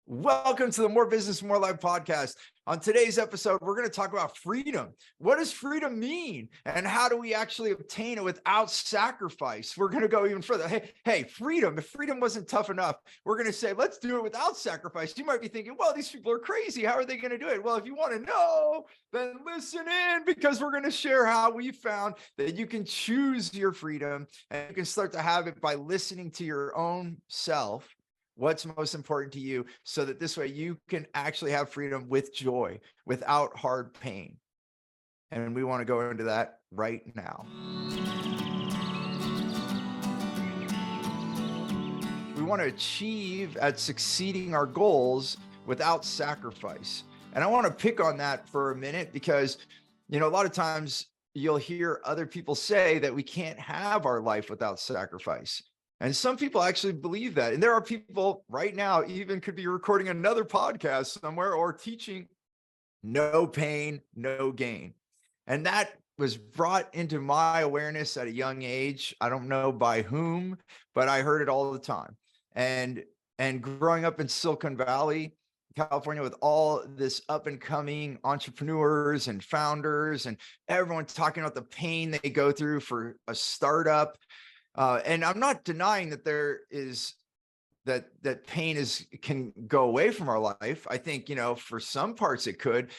Welcome to the More Business, More Life podcast. On today's episode, we're going to talk about freedom. What does freedom mean? And how do we actually obtain it without sacrifice? We're going to go even further. Hey, freedom. If freedom wasn't tough enough, we're going to say, let's do it without sacrifice. You might be thinking, well, these people are crazy. How are they going to do it? Well, if you want to know, then listen in, because we're going to share how we found that you can choose your freedom and you can start to have it by listening to your own self. What's most important to you, so that this way you can actually have freedom with joy, without hard pain. And we want to go into that right now. We want to achieve at succeeding our goals without sacrifice. And I want to pick on that for a minute because, a lot of times you'll hear other people say that we can't have our life without sacrifice. And some people actually believe that. And there are people right now, even could be recording another podcast somewhere or teaching no pain, no gain. And that was brought into my awareness at a young age. I don't know by whom, but I heard it all the time. And growing up in Silicon Valley, California, with all this up and coming entrepreneurs and founders and everyone talking about the pain they go through for a startup. And I'm not denying that there is that pain can go away from our life. I think, for some parts it could.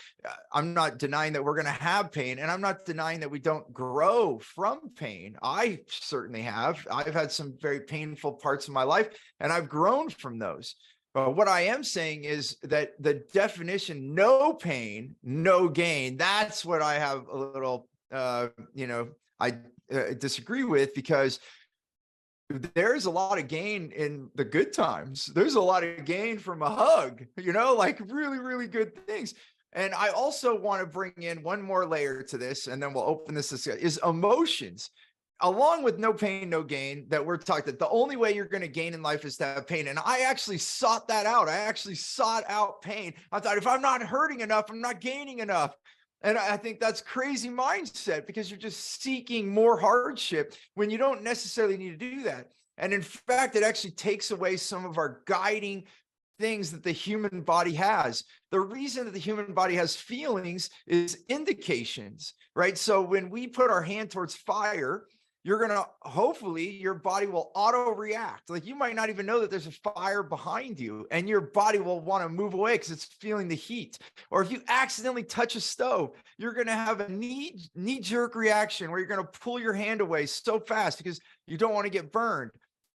I'm not denying that we're going to have pain, and I'm not denying that we don't grow from pain. I certainly have. I've had some very painful parts of my life, and I've grown from those. But what I am saying is that the definition, no pain, no gain, that's what I have a little, I disagree with, because there's a lot of gain in the good times. There's a lot of gain from a hug, like really, really good things. And I also want to bring in one more layer to this, and then we'll open this discussion, is emotions. Along with no pain, no gain, that we're talking that the only way you're going to gain in life is to have pain. And I actually sought that out. I actually sought out pain. I thought, if I'm not hurting enough, I'm not gaining enough. And I think that's crazy mindset, because you're just seeking more hardship when you don't necessarily need to do that. And in fact, it actually takes away some of our guiding things that the human body has. The reason that the human body has feelings is indications, right? So when we put our hand towards fire, hopefully your body will auto react. Like, you might not even know that there's a fire behind you, and your body will want to move away because it's feeling the heat. Or if you accidentally touch a stove, you're going to have a knee-jerk reaction where you're going to pull your hand away so fast because you don't want to get burned,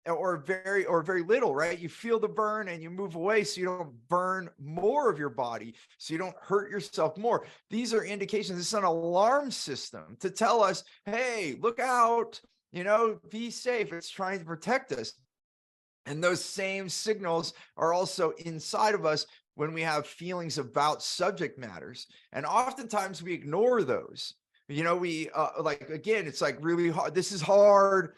or very little, right? You feel the burn and you move away so you don't burn more of your body, so you don't hurt yourself more. These are indications. It's an alarm system to tell us, hey, look out, be safe. It's trying to protect us. And those same signals are also inside of us when we have feelings about subject matters. And oftentimes we ignore those. Again, it's like really hard. This is hard.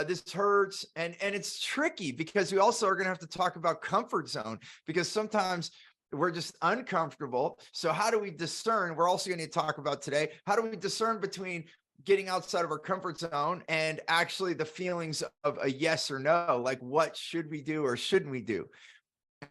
This hurts. And it's tricky, because we also are going to have to talk about comfort zone, because sometimes we're just uncomfortable. So how do we discern? We're also going to talk about today, how do we discern between getting outside of our comfort zone and actually the feelings of a yes or no, like what should we do or shouldn't we do?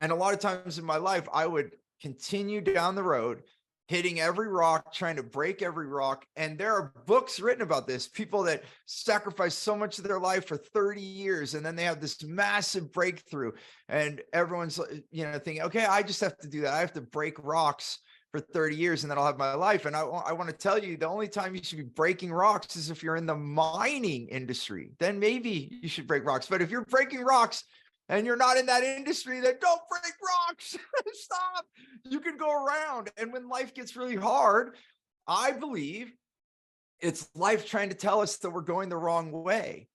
And a lot of times in my life, I would continue down the road, hitting every rock, trying to break every rock. And there are books written about this, people that sacrifice so much of their life for 30 years, and then they have this massive breakthrough, and everyone's, thinking, okay, I just have to do that. I have to break rocks for 30 years and then I'll have my life. And I want to tell you, the only time you should be breaking rocks is if you're in the mining industry. Then maybe you should break rocks. But if you're breaking rocks and you're not in that industry, then don't break rocks. Stop. You can go around. And when life gets really hard, I believe it's life trying to tell us that we're going the wrong way.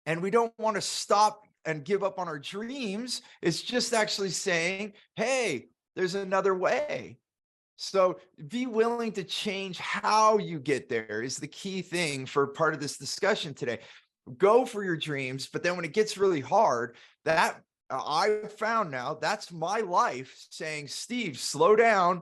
And we don't want to stop and give up on our dreams. It's just actually saying, hey, there's another way. So be willing to change how you get there is the key thing for part of this discussion today. Go for your dreams, but then when it gets really hard, that I found now, that's my life saying, Steve, slow down.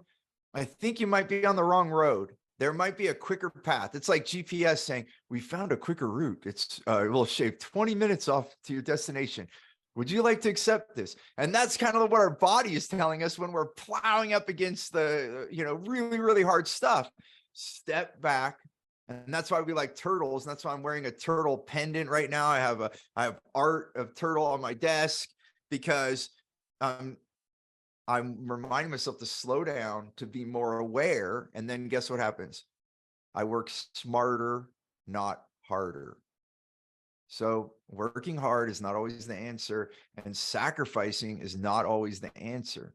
I think you might be on the wrong road. There might be a quicker path. It's like GPS saying, we found a quicker route. It will shave 20 minutes off to your destination. Would you like to accept this? And that's kind of what our body is telling us when we're plowing up against the, really, really hard stuff. Step back. And that's why we like turtles. And that's why I'm wearing a turtle pendant right now. I have art of turtle on my desk, because I'm reminding myself to slow down, to be more aware. And then guess what happens? I work smarter, not harder. So working hard is not always the answer, and sacrificing is not always the answer.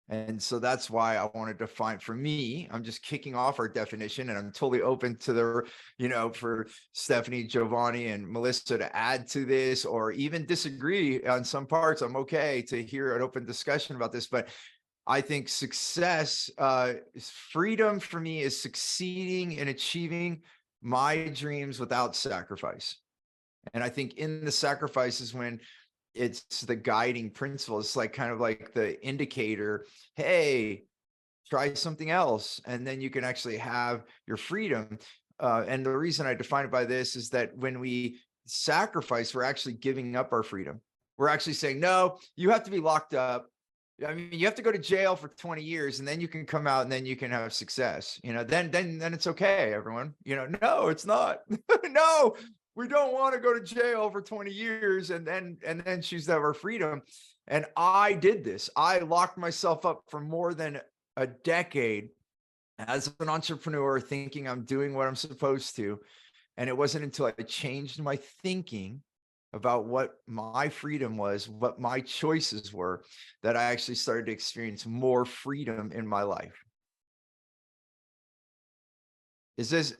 And so that's why I wanted to find, for me, I'm just kicking off our definition, and I'm totally open to for Stephanie, Giovanni, and Melissa to add to this, or even disagree on some parts. I'm okay to hear an open discussion about this, but I think success, freedom for me is succeeding in achieving my dreams without sacrifice. And I think in the sacrifice is when it's the guiding principle. It's like kind of like the indicator, hey, try something else. And then you can actually have your freedom. And the reason I define it by this is that when we sacrifice, we're actually giving up our freedom. We're actually saying, no, you have to be locked up. I mean, you have to go to jail for 20 years and then you can come out and then you can have success. Then it's okay, everyone. No, it's not. No, we don't want to go to jail for 20 years and then choose to have our freedom. And I did this. I locked myself up for more than a decade as an entrepreneur, thinking I'm doing what I'm supposed to. And it wasn't until I changed my thinking about what my freedom was, what my choices were, that I actually started to experience more freedom in my life. Is this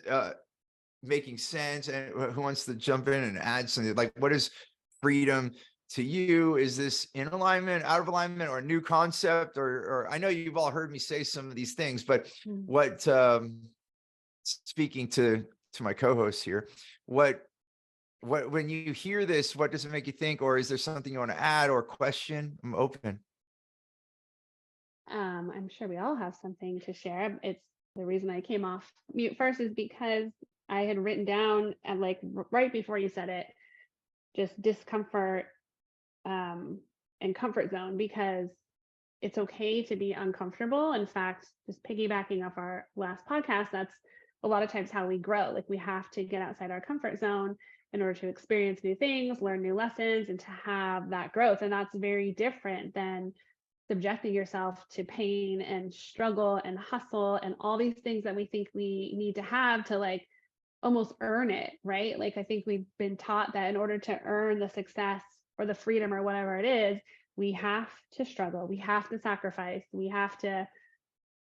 making sense? And who wants to jump in and add something? Like, what is freedom to you? Is this in alignment, out of alignment, or a new concept? Or I know you've all heard me say some of these things, but what, speaking to my co-host here, what when you hear this, what does it make you think? Or is there something you want to add or question? I'm open. I'm sure we all have something to share. It's the reason I came off mute first is because I had written down, and right before you said it, just discomfort and comfort zone, because it's okay to be uncomfortable. In fact, just piggybacking off our last podcast, that's a lot of times how we grow. Like, we have to get outside our comfort zone in order to experience new things, learn new lessons, and to have that growth. And that's very different than subjecting yourself to pain and struggle and hustle and all these things that we think we need to have to almost earn it, right? I think we've been taught that in order to earn the success or the freedom or whatever it is, we have to struggle, we have to sacrifice, we have to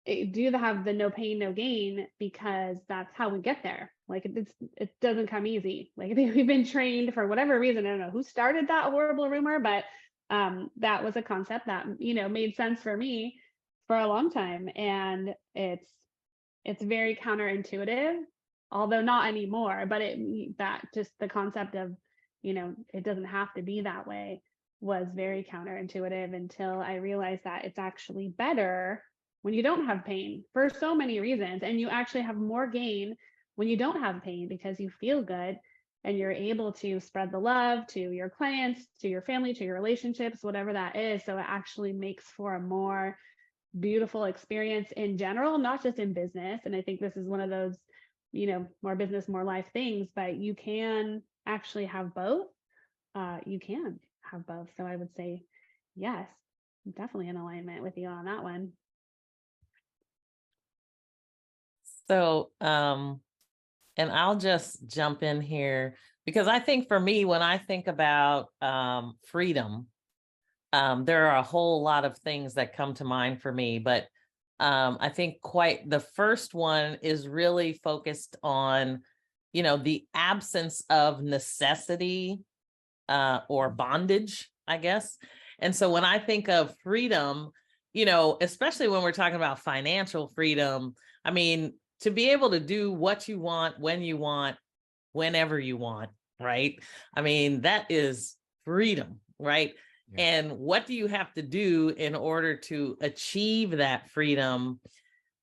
have the no pain, no gain, because that's how we get there. It doesn't come easy. I think we've been trained for whatever reason. I don't know who started that horrible rumor, but that was a concept that made sense for me for a long time, and it's very counterintuitive, although not anymore. But that just the concept of it doesn't have to be that way was very counterintuitive, until I realized that it's actually better when you don't have pain, for so many reasons. And you actually have more gain when you don't have pain, because you feel good and you're able to spread the love to your clients, to your family, to your relationships, whatever that is. So it actually makes for a more beautiful experience in general, not just in business. And I think this is one of those, more business, more life things, but you can actually have both. You can have both. So I would say, yes, definitely in alignment with you on that one. So, and I'll just jump in here, because I think for me, when I think about freedom, there are a whole lot of things that come to mind for me, but I think quite the first one is really focused on, the absence of necessity or bondage, I guess. And so when I think of freedom, especially when we're talking about financial freedom, I mean, to be able to do what you want, when you want, whenever you want, right? I mean, that is freedom, right? Yeah. And what do you have to do in order to achieve that freedom?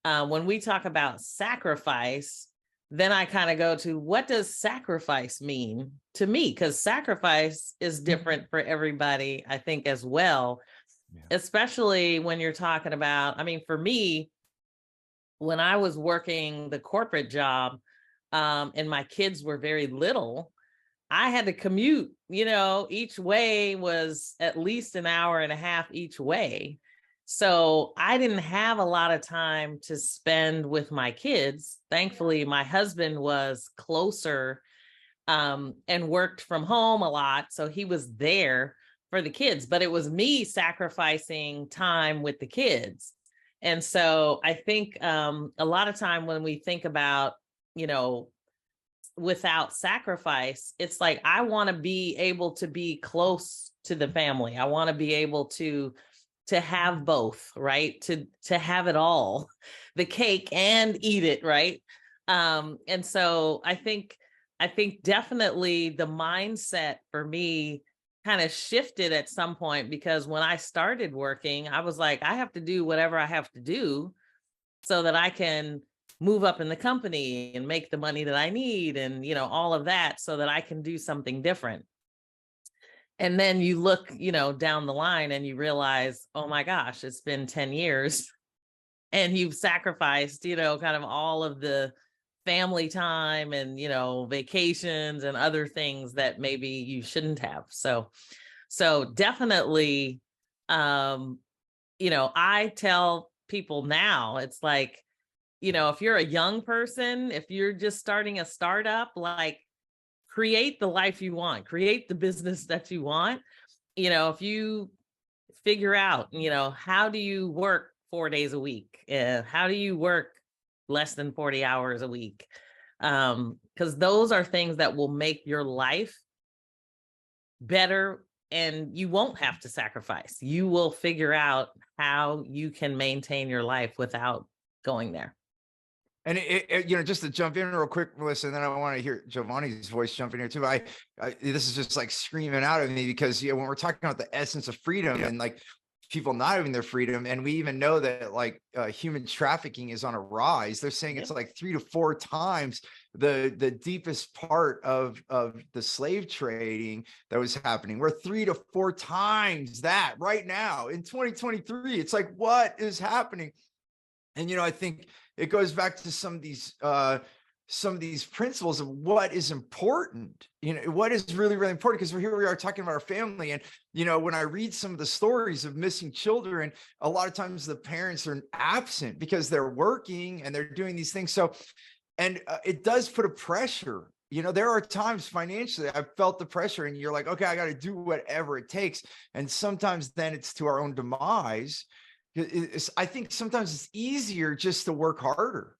When we talk about sacrifice, then I kind of go to, what does sacrifice mean to me? Because sacrifice is different for everybody, I think, as well, especially when you're talking about, I mean, for me, when I was working the corporate job, and my kids were very little, I had to commute, each way was at least an hour and a half each way. So I didn't have a lot of time to spend with my kids. Thankfully, my husband was closer, and worked from home a lot. So he was there for the kids, but it was me sacrificing time with the kids. And so I think a lot of time when we think about, without sacrifice, it's like, I want to be able to be close to the family. I want to be able to have both, right? To have it all, the cake and eat it, right? And so I think definitely the mindset for me kind of shifted at some point, because when I started working, I was like, I have to do whatever I have to do so that I can move up in the company and make the money that I need, and all of that, so that I can do something different. And then you look, down the line and you realize, oh my gosh, it's been 10 years and you've sacrificed, kind of all of the family time and, vacations and other things that maybe you shouldn't have. So definitely, I tell people now, it's like, if you're a young person, if you're just starting a startup, like, create the life you want, create the business that you want. If you figure out, how do you work 4 days a week? How do you work less than 40 hours a week? Because those are things that will make your life better, and you won't have to sacrifice. You will figure out how you can maintain your life without going there. And just to jump in real quick, Melissa, and then I want to hear Giovanni's voice jump in here too. I this is just like screaming out at me, because when we're talking about the essence of freedom and like people not having their freedom, and we even know that like human trafficking is on a rise. They're saying it's like 3 to 4 times the deepest part of the slave trading that was happening. We're 3 to 4 times that right now in 2023. It's like, what is happening? And I think it goes back to some of these principles of what is important, what is really, really important, because here we are talking about our family. And, when I read some of the stories of missing children, a lot of times the parents are absent because they're working and they're doing these things. So, and it does put a pressure. There are times financially I've felt the pressure, and you're like, okay, I got to do whatever it takes. And sometimes then it's to our own demise. I think sometimes it's easier just to work harder,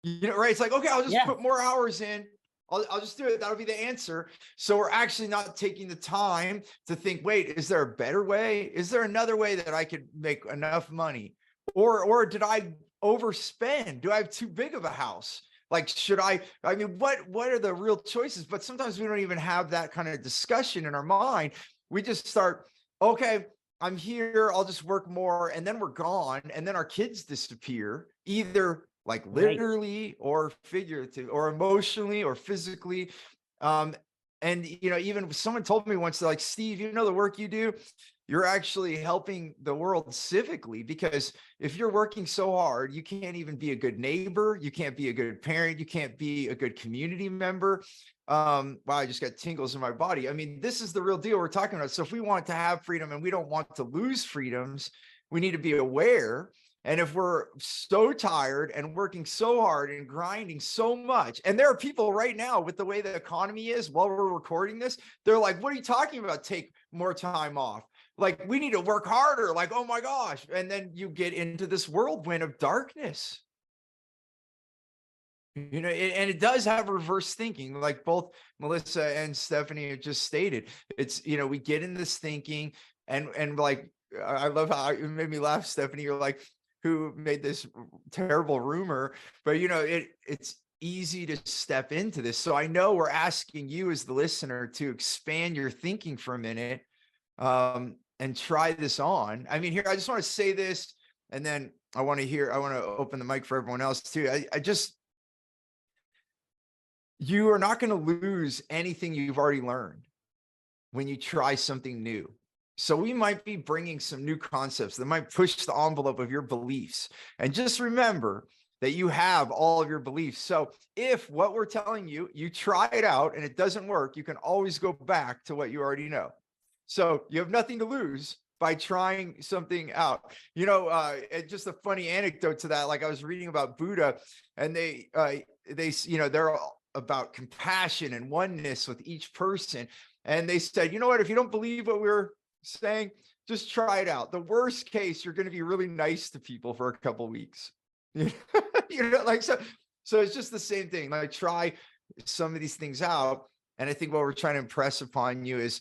right? It's like, okay, I'll just put more hours in. I'll just do it. That'll be the answer. So we're actually not taking the time to think, wait, is there a better way? Is there another way that I could make enough money? Or did I overspend? Do I have too big of a house? Like, what are the real choices? But sometimes we don't even have that kind of discussion in our mind. We just start, okay, I'm here, I'll just work more, and then we're gone, and then our kids disappear, either like literally or figurative or emotionally or physically. And even someone told me once, like, Steve, the work you do, you're actually helping the world civically, because if you're working so hard, you can't even be a good neighbor, you can't be a good parent, you can't be a good community member. Wow, I just got tingles in my body. I mean, this is the real deal we're talking about. So if we want to have freedom and we don't want to lose freedoms, we need to be aware. And if we're so tired and working so hard and grinding so much, and there are people right now with the way the economy is while we're recording this, they're like, what are you talking about? Take more time off. Like, we need to work harder. Like, oh my gosh. And then you get into this whirlwind of darkness. And it does have reverse thinking, like both Melissa and Stephanie have just stated. It's, we get in this thinking, and like, I love how it made me laugh, Stephanie. You're like, who made this terrible rumor? But it's easy to step into this. So I know we're asking you as the listener to expand your thinking for a minute, and try this on. I mean, here, I just want to say this, and then I want to open the mic for everyone else too. you are not going to lose anything you've already learned when you try something new. So we might be bringing some new concepts that might push the envelope of your beliefs. And just remember that you have all of your beliefs. So if what we're telling you, you try it out and it doesn't work, you can always go back to what you already know. So you have nothing to lose by trying something out. And just a funny anecdote to that, like I was reading about Buddha, and they're all about compassion and oneness with each person. And they said, you know what, if you don't believe what we're saying, just try it out. The worst case, you're going to be really nice to people for a couple of weeks. So it's just the same thing. Like, try some of these things out. And I think what we're trying to impress upon you is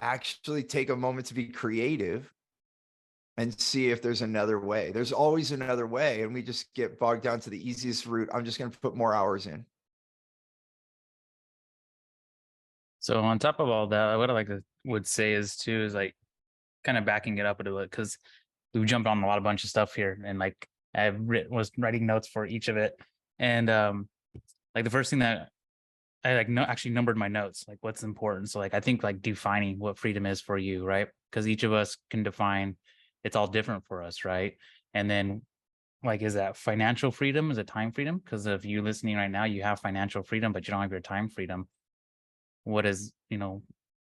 actually take a moment to be creative and see if there's another way. There's always another way. And we just get bogged down to the easiest route. I'm just going to put more hours in. So on top of all that, what I would say is like kind of backing it up a little bit, because we jumped on a bunch of stuff here, and like was writing notes for each of it. And like the first thing that I actually numbered my notes, like what's important. So like I think like defining what freedom is for you, right? Because each of us can define, it's all different for us, right? And then like, is that financial freedom? Is it time freedom? Because if you listening right now, you have financial freedom, but you don't have your time freedom. What is,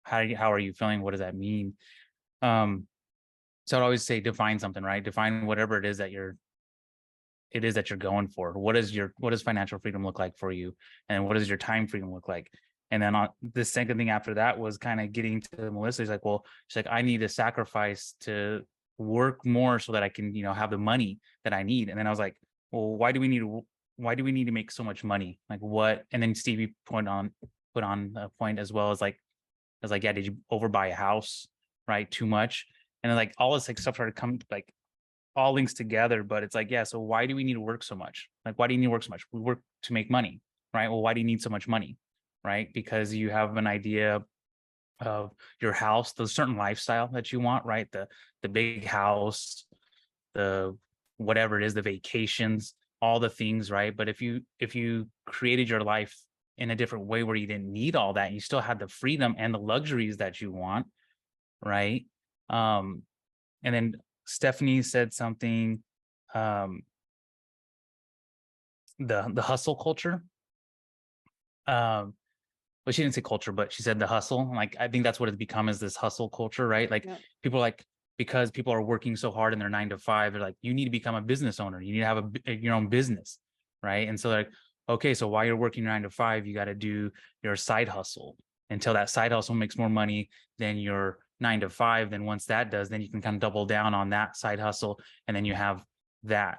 how are you feeling? What does that mean? So I'd always say define something, right? Define whatever it is that you're going for. What does financial freedom look like for you? And what does your time freedom look like? And then on the second thing after that was kind of getting to Melissa. She's like, I need to sacrifice to work more so that I can, have the money that I need. And then I was like, well, why do we need to make so much money? Like what? And then Stevie put on a point as well as like, I was like, yeah, did you overbuy a house, right? Too much. And then like all this like stuff started to come, like all links together. But it's like, yeah, so why do we need to work so much? Like, why do you need to work so much? We work to make money, right? Well, why do you need so much money, right? Because you have an idea of your house, the certain lifestyle that you want, right? The big house, the whatever it is, the vacations, all the things, right? But if you created your life in a different way where you didn't need all that, you still had the freedom and the luxuries that you want, right? And then Stephanie said something, the hustle culture. But she didn't say culture, but she said the hustle. Like, I think that's what it's become, is this hustle culture, right? Like, Yep. people like, because people are working so hard in their 9 to 5, they're like, you need to become a business owner. You need to have your own business, right? And so like, okay, so while you're working 9 to 5, you got to do your side hustle until that side hustle makes more money than your 9 to 5. Then once that does, then you can kind of double down on that side hustle, and then you have that.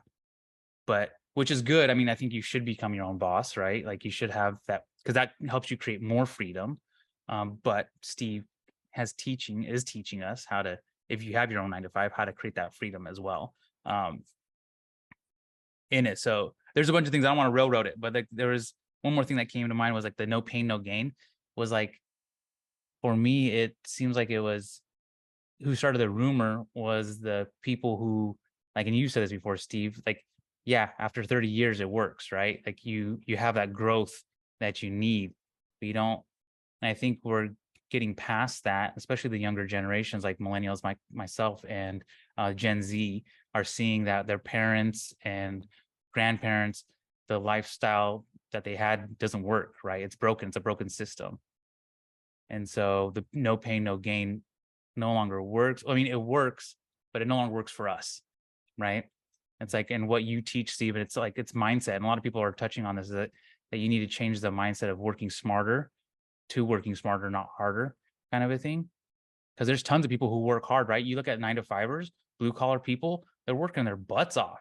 But which is good. I mean, I think you should become your own boss, right? Like, you should have that, because that helps you create more freedom. But Steve is teaching us how to, if you have your own 9 to 5, how to create that freedom as well in it. So there's a bunch of things. I don't want to railroad it, but like, there was one more thing that came to mind, was like the no pain, no gain. Was like, for me, it seems like it was, who started the rumor was the people who, like, and you said this before, Steve, like, yeah, after 30 years, it works, right? Like you have that growth that you need, but you don't. And I think we're getting past that, especially the younger generations, like millennials, myself, and Gen Z, are seeing that their parents and grandparents, the lifestyle that they had doesn't work, right? It's broken. It's a broken system. And so the no pain, no gain no longer works. I mean, it works, but it no longer works for us, right? It's like, and what you teach, Steve, it's like, it's mindset. And a lot of people are touching on this, that you need to change the mindset of working smarter to working smarter, not harder, kind of a thing. Because there's tons of people who work hard, right? You look at 9 to 5ers, blue collar people, they're working their butts off,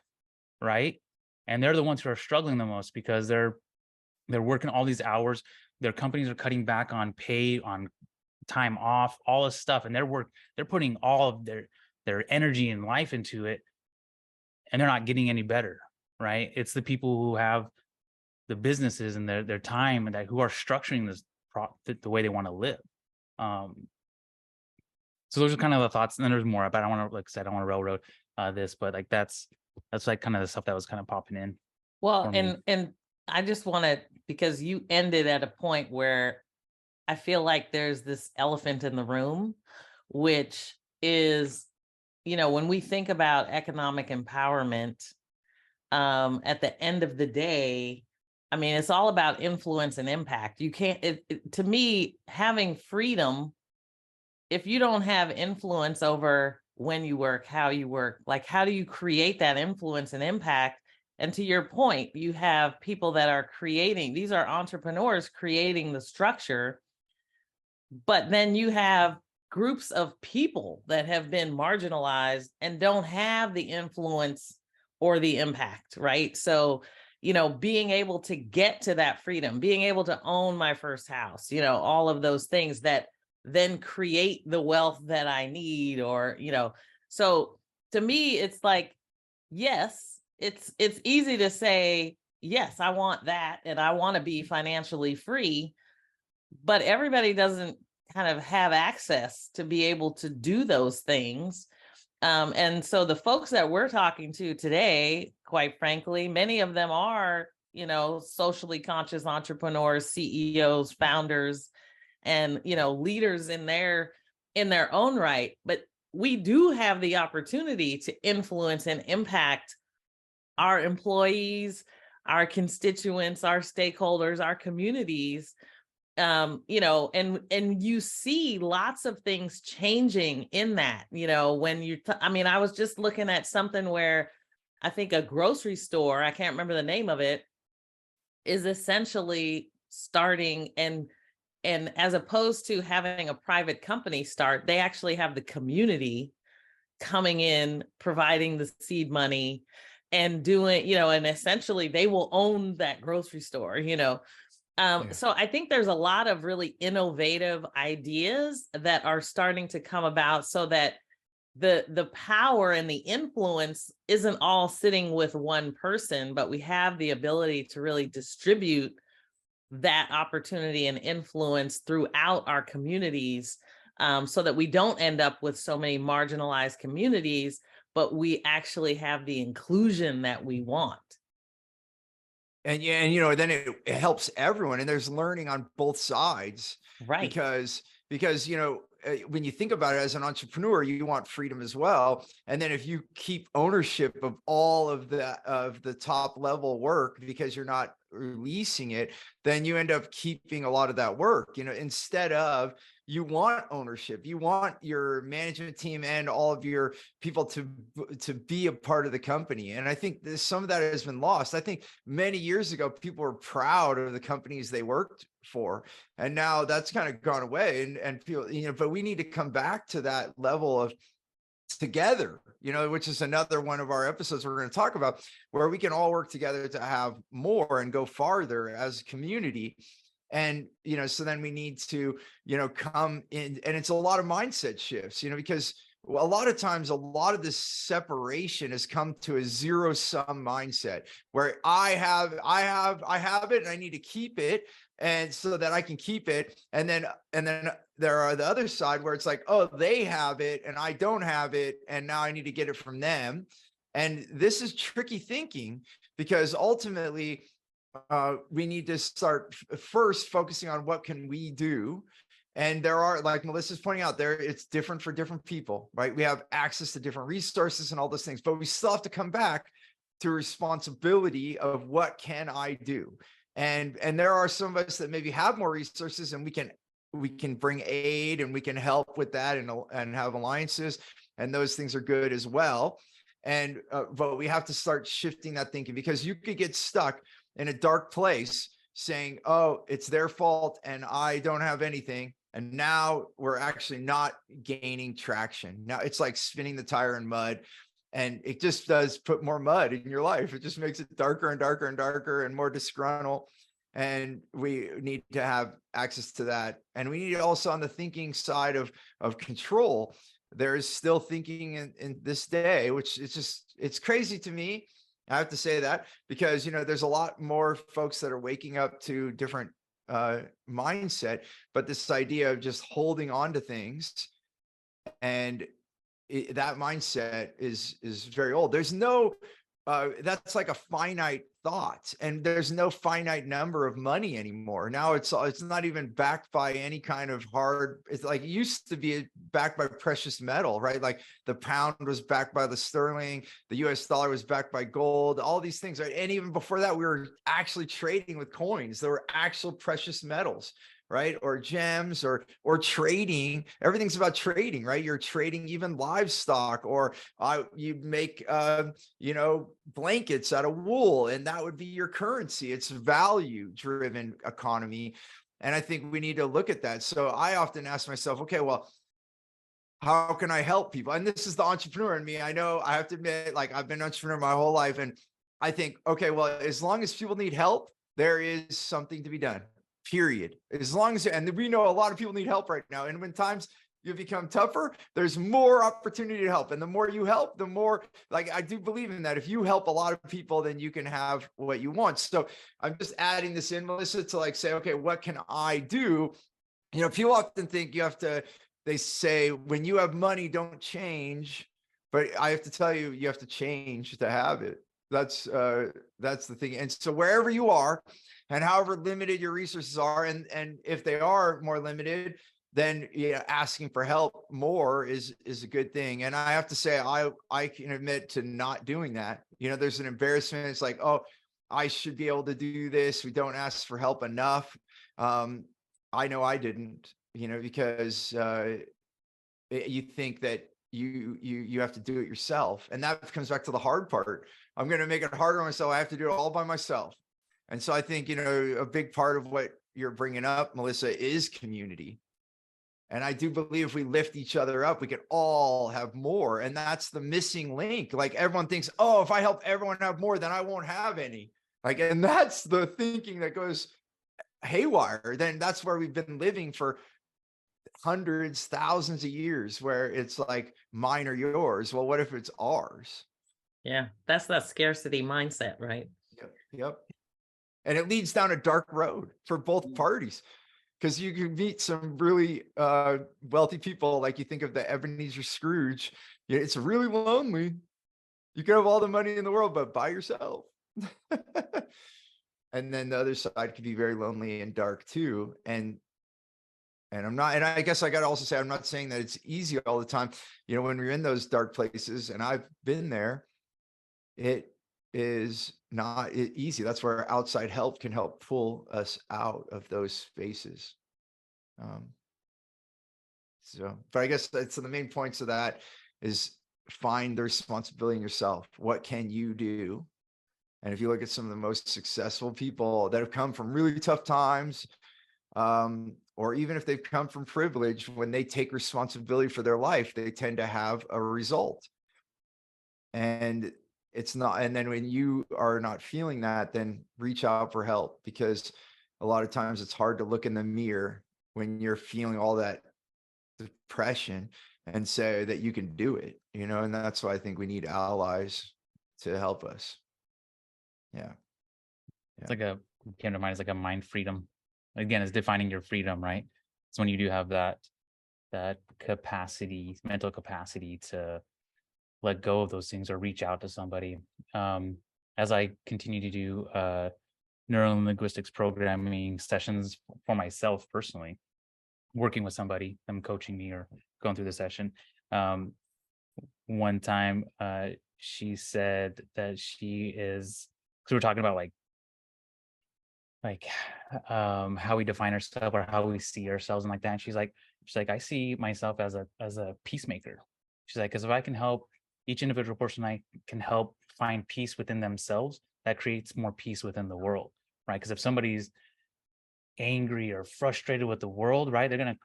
right? And they're the ones who are struggling the most, because they're working all these hours. Their companies are cutting back on pay, on time off, all this stuff, and they're putting all of their energy and life into it, and they're not getting any better, right? It's the people who have the businesses and their time, and that who are structuring this the way they want to live. So those are kind of the thoughts, and then there's more, but I want to, like I said, I don't want to railroad this, but like that's like kind of the stuff that was kind of popping in. Well, and I just want to, because you ended at a point where I feel like there's this elephant in the room, which is, when we think about economic empowerment, at the end of the day, I mean, it's all about influence and impact. You can't, to me, having freedom, if you don't have influence over when you work, how you work, like how do you create that influence and impact? And to your point, you have people that are creating, these are entrepreneurs creating the structure, but then you have groups of people that have been marginalized and don't have the influence or the impact, right? So, being able to get to that freedom, being able to own my first house, all of those things that then create the wealth that I need, or, so to me, it's like, yes, it's easy to say, yes, I want that and I want to be financially free, but everybody doesn't kind of have access to be able to do those things. And so the folks that we're talking to today, quite frankly, many of them are, socially conscious entrepreneurs, CEOs, founders, and, leaders in their own right. But we do have the opportunity to influence and impact our employees, our constituents, our stakeholders, our communities. And you see lots of things changing in that, when I was just looking at something where I think a grocery store, I can't remember the name of it, is essentially starting, and as opposed to having a private company start, they actually have the community coming in, providing the seed money and doing, and essentially they will own that grocery store, So I think there's a lot of really innovative ideas that are starting to come about, so that the power and the influence isn't all sitting with one person, but we have the ability to really distribute that opportunity and influence throughout our communities, so that we don't end up with so many marginalized communities, but we actually have the inclusion that we want. And yeah, and then it helps everyone, and there's learning on both sides, Right. because when you think about it, as an entrepreneur, you want freedom as well. And then if you keep ownership of all of the top level work because you're not releasing it, then you end up keeping a lot of that work, instead of, you want ownership, you want your management team and all of your people to be a part of the company. And I think some of that has been lost. I think many years ago, people were proud of the companies they worked for, and now that's kind of gone away, and people, but we need to come back to that level of together, which is another one of our episodes we're going to talk about, where we can all work together to have more and go farther as a community. And, so then we need to, come in, and it's a lot of mindset shifts, because a lot of times, a lot of this separation has come to a zero sum mindset, where I have it and I need to keep it. And so that I can keep it. And then there are the other side where it's like, oh, they have it and I don't have it, and now I need to get it from them. And this is tricky thinking, because ultimately, we need to start first focusing on what can we do. And there are, like Melissa's pointing out there, it's different for different people, right? We have access to different resources and all those things, but we still have to come back to responsibility of what can I do? And there are some of us that maybe have more resources, and we can bring aid and we can help with that, and have alliances, and those things are good as well. And but we have to start shifting that thinking, because you could get stuck in a dark place saying, oh, it's their fault and I don't have anything. And now we're actually not gaining traction. Now it's like spinning the tire in mud, and it just does put more mud in your life. It just makes it darker and darker and darker and more disgruntled. And we need to have access to that. And we need also, on the thinking side of control, there is still thinking in this day, which it's crazy to me. I have to say that, because, there's a lot more folks that are waking up to different mindset, but this idea of just holding on to things, and that mindset is very old. There's no that's like a finite thought, and there's no finite number of money anymore. Now it's not even backed by any kind of hard. It's like it used to be backed by precious metal, right? Like the pound was backed by the sterling, the US dollar was backed by gold, all these things, right? And even before that, we were actually trading with coins. There were actual precious metals, right? Or gems, or trading. Everything's about trading, right? You're trading even livestock, or you make blankets out of wool, and that would be your currency. It's value driven economy. And I think we need to look at that. So I often ask myself, okay, well, how can I help people? And this is the entrepreneur in me. I know I have to admit, like, I've been an entrepreneur my whole life. And I think, okay, well, as long as people need help, there is something to be done, period. As long as, and we know a lot of people need help right now. And when times you become tougher, there's more opportunity to help. And the more you help, the more, like, I do believe in that. If you help a lot of people, then you can have what you want. So I'm just adding this in, Melissa, to like say, okay, what can I do? People often think they say, when you have money, don't change. But I have to tell you, you have to change to have it. That's the thing. And so wherever you are, and however limited your resources are, and if they are more limited, then asking for help more is a good thing. And I have to say, I can admit to not doing that. There's an embarrassment. It's like, oh, I should be able to do this. We don't ask for help enough. I know I didn't, because you think that you have to do it yourself. And that comes back to the hard part. I'm going to make it harder on myself. I have to do it all by myself. And so I think, a big part of what you're bringing up, Melissa, is community. And I do believe if we lift each other up, we can all have more. And that's the missing link. Like, everyone thinks, oh, if I help everyone have more, then I won't have any. And that's the thinking that goes haywire. Then that's where we've been living for hundreds, thousands of years, where it's like, mine or yours. Well, what if it's ours? Yeah, that's that scarcity mindset, right? Yep. And it leads down a dark road for both parties, because you can meet some really wealthy people. Like, you think of the Ebenezer Scrooge. It's really lonely. You can have all the money in the world, but by yourself. And then the other side could be very lonely and dark too. And I guess I got to also say, I'm not saying that it's easy all the time. When we're in those dark places, and I've been there, it is not easy. That's where outside help can help pull us out of those spaces. But I guess that's the main points of that is find the responsibility in yourself. What can you do? And if you look at some of the most successful people that have come from really tough times, or even if they've come from privilege, when they take responsibility for their life, they tend to have a result. And then when you are not feeling that, then reach out for help, because a lot of times it's hard to look in the mirror when you're feeling all that depression and say that you can do it, and that's why I think we need allies to help us. Yeah. It's like came to mind, it's like a mind freedom. Again, it's defining your freedom, right? It's when you do have that capacity, mental capacity to let go of those things or reach out to somebody. As I continue to do neurolinguistics programming sessions for myself personally, working with somebody, them coaching me or going through the session. One time she said that she is, because we're talking about how we define ourselves or how we see ourselves and like that. And she's like, I see myself as a peacemaker. She's like, because if I can help each individual person, I can help find peace within themselves, that creates more peace within the world, right? Because if somebody's angry or frustrated with the world, right, they're going to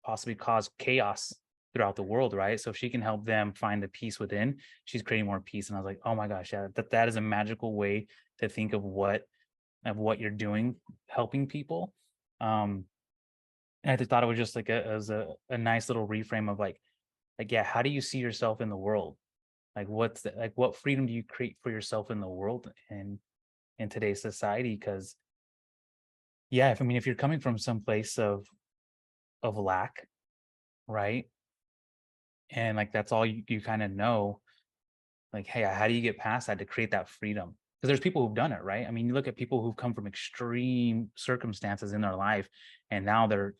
possibly cause chaos throughout the world, right? So if she can help them find the peace within, she's creating more peace. And I was like, oh my gosh, yeah, that is a magical way to think of what you're doing, helping people. And I thought it was just like as a nice little reframe of like, yeah, how do you see yourself in the world? Like, what freedom do you create for yourself in the world and in today's society? Because yeah, if you're coming from some place of lack, right, and like that's all you kind of know, like, hey, how do you get past that to create that freedom? Because there's people who've done it, right? I mean, you look at people who've come from extreme circumstances in their life, and now they're,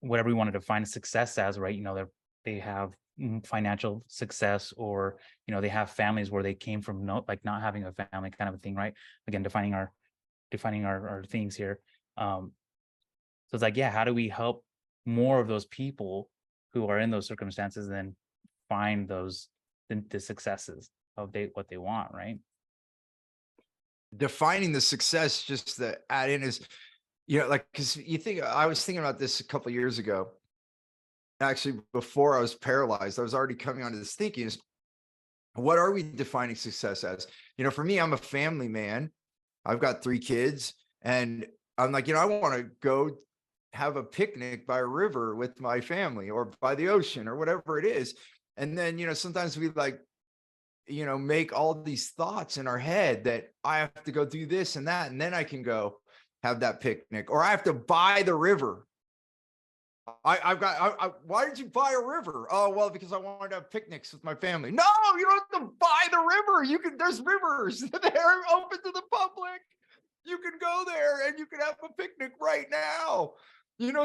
whatever you want to define success as, right? They have financial success, or they have families where they came from not having a family, kind of a thing, right? Again, defining our things here. So it's like, yeah, how do we help more of those people who are in those circumstances then find the successes of what they want, right? Defining the success, just to add in, is, like, because I was thinking about this a couple of years ago. Actually, before I was paralyzed, I was already coming onto this thinking is, what are we defining success as? For me, I'm a family man. I've got 3 kids, and I'm like, I want to go have a picnic by a river with my family, or by the ocean, or whatever it is. And then, sometimes we like, make all these thoughts in our head that I have to go do this and that, and then I can go have that picnic, or I have to buy the river. Why did you buy a river? Oh, well, because I wanted to have picnics with my family. No, you don't have to buy the river. There's rivers that are open to the public. You can go there and you can have a picnic right now.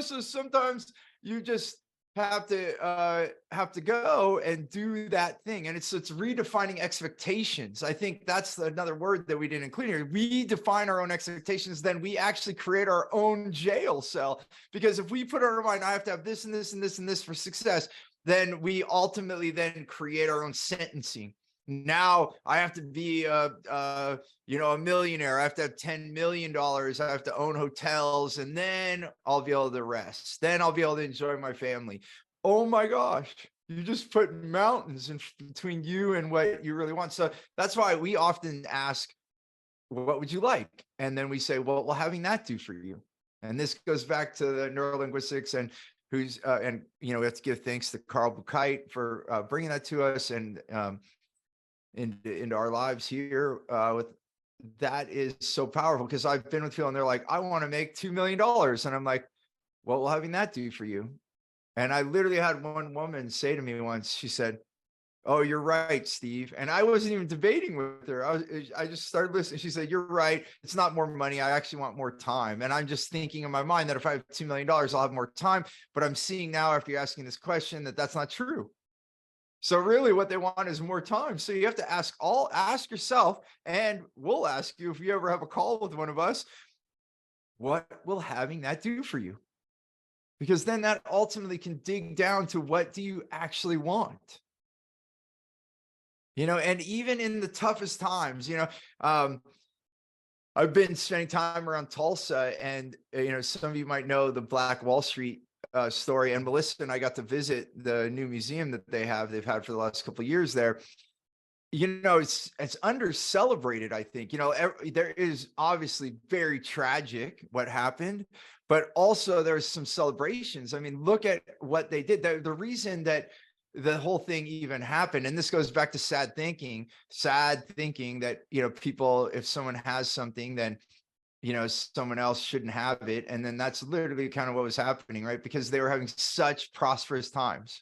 So sometimes you just have to go and do that thing. And it's redefining expectations. I think that's another word that we didn't include here. We define our own expectations, then we actually create our own jail cell. Because if we put in our mind, I have to have this and this and this and this for success, then we ultimately then create our own sentencing. Now I have to be a millionaire. I have to have $10 million. I have to own hotels, and then I'll be able to rest. Then I'll be able to enjoy my family. Oh my gosh, you just put mountains in between you and what you really want. So that's why we often ask, what would you like? And then we say, well, having that do for you. And this goes back to the neurolinguistics, and we have to give thanks to Carl Buchheit for bringing that to us, and into our lives here. With that is so powerful, because I've been with people and they're like, I want to make $2 million. And I'm like, what will having that do for you? And I literally had one woman say to me once, she said, oh, you're right, Steve. And I wasn't even debating with her. I just started listening. She said, you're right. It's not more money. I actually want more time. And I'm just thinking in my mind that if I have $2 million, I'll have more time. But I'm seeing now, after you're asking this question, that that's not true. So really what they want is more time. So you have to ask yourself, and we'll ask you if you ever have a call with one of us, what will having that do for you? Because then that ultimately can dig down to, what do you actually want? And even in the toughest times, I've been spending time around Tulsa, and, some of you might know the Black Wall Street story. And Melissa and I got to visit the new museum that they've had for the last couple of years there. It's under celebrated, I think. There is obviously very tragic what happened, but also there's some celebrations. I mean, look at what they did. The reason that the whole thing even happened, and this goes back to sad thinking that, people, if someone has something, then someone else shouldn't have it. And then that's literally kind of what was happening, right? Because they were having such prosperous times.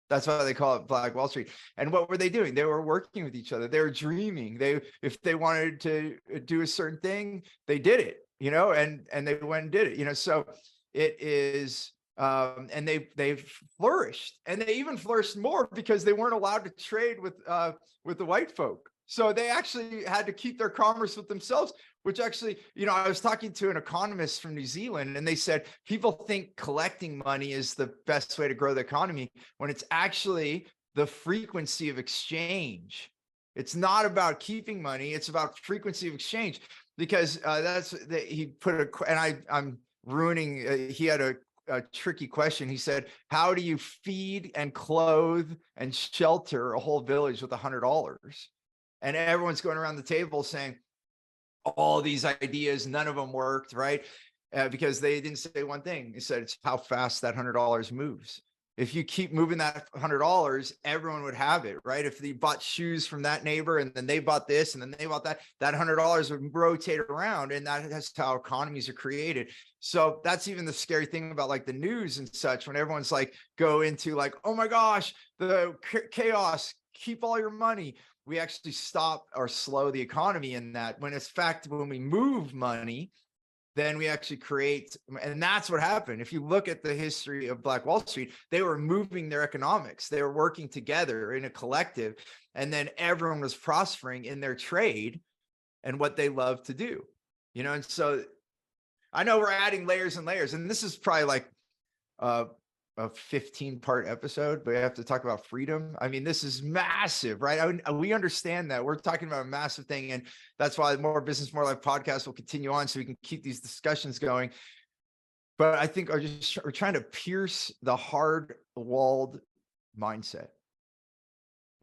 That's why they call it Black Wall Street. And what were they doing? They were working with each other. They were dreaming. If they wanted to do a certain thing, they did it, and they went and did it, so it is, and they've flourished, and they even flourished more because they weren't allowed to trade with the white folk. So they actually had to keep their commerce with themselves, which actually, I was talking to an economist from New Zealand, and they said people think collecting money is the best way to grow the economy, when it's actually the frequency of exchange. It's not about keeping money. It's about frequency of exchange, because he put I'm ruining, he had a tricky question. He said, how do you feed and clothe and shelter a whole village with $100? And everyone's going around the table saying all these ideas, none of them worked, right? Because they didn't say one thing. They said, it's how fast that $100 moves. if you keep moving that $100, everyone would have it, right? If they bought shoes from that neighbor and then they bought this and then they bought that, that $100 would rotate around, and that's how economies are created. So that's even the scary thing about like the news and such, when everyone's like go into like, oh my gosh, the chaos, keep all your money. We actually stop or slow the economy in that, when it's fact, when we move money, then we actually create, and that's what happened. If you look at the history of Black Wall Street, they were moving their economics. They were working together in a collective, and then everyone was prospering in their trade and what they love to do, you know? And so I know we're adding layers and layers, and this is probably like a 15-part episode, but we have to talk about freedom. I mean, this is massive, right? We understand that we're talking about a massive thing, and that's why More Business, More Life podcast will continue on, so we can keep these discussions going. But I think we're trying to pierce the hard-walled mindset.